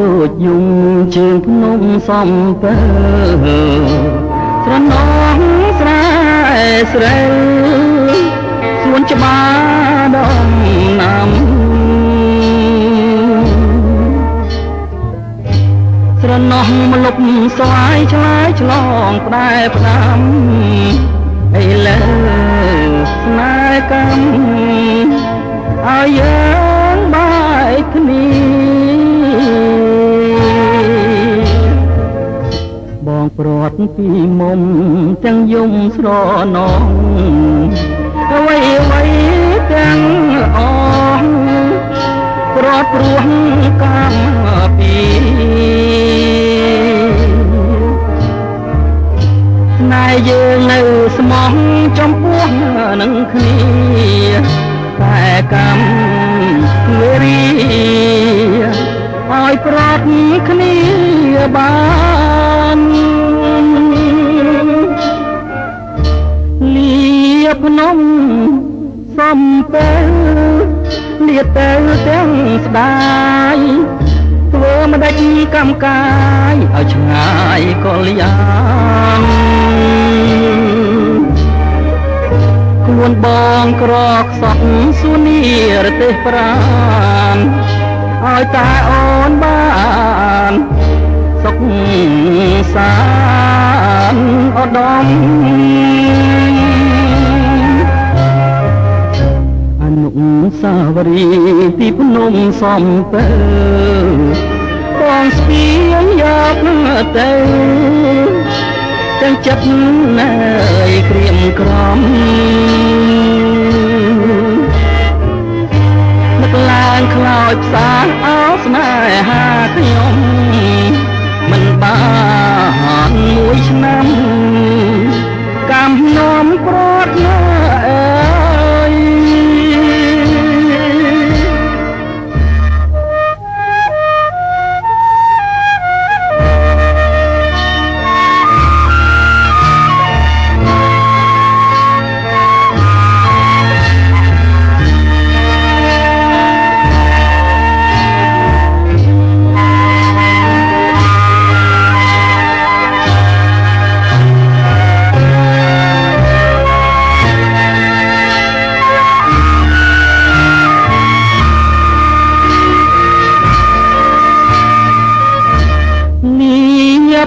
តូចយំជើងភ្នំសំពើស្រណោះស្រែស្រីសួនច្បារដំណាំស្រណោះម្លប់ស្វាយឆ្លើយឆ្លងផ្ដែផ្ដាំឥឡូវស្នេហ៍កម្មឲ្យយើងបែកគ្នាបងព្រាត់ពីមុំទាំងយំស្រណងអ្វីអ្វីទាំងអស់ព្រាត់ព្រោះកម្មពីណែយើងនៅស្មោះចំពោះនឹងគ្នាតែកម្មរីឲ្យប្រត់គ្នាបានលាភ្នំសំពើលាទៅទាំងស្ដាយធ្វើម្ដេចកម្មកាយឲ្យឆ្ងាយកលយ៉ាងខ្លួនបងក្រកសក់សួននីរទេសប្រានឲ្យតែអូនបានសុខសាន្តឧត្តមអនុសាវរីយ៍ទីភ្នំសំពើបងស្ពាយយកទៅទាំងចិត្តណែក្រៀមក្រំនឹកឡើងខ្លោចផ្សាអោស្នេហាខ្ញុំមិនបានមួយឆ្នាំកម្មនាំព្រាត់ណាអើយ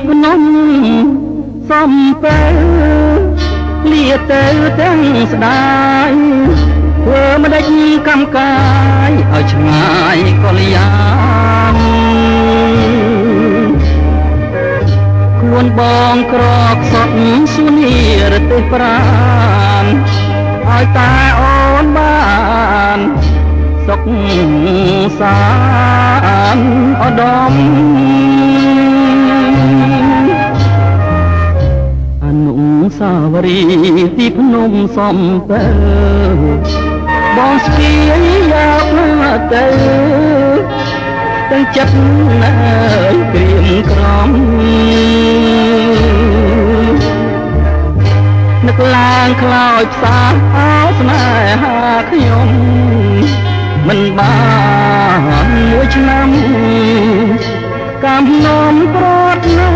ភ្នំសំពើលាទៅទាំងស្ដាយធ្វើម្ដេចកម្មកាយឲ្យឆ្ងាយកលយ៉ាងខ្លួនបងក្រកសក់សួននីរទេសប្រានឲ្យតែអូនបានសុខសាន្តឧត្តមអនុសាវរីយ៍ទីភ្នំសំពើបងស្ពាយយកទៅទាំងចិត្តណែក្រៀមក្រំនឹកឡើងខ្លោចផ្សាអោស្នេហាខ្ញុំមិនបានមួយឆ្នាំកម្មនាំព្រាត់ណា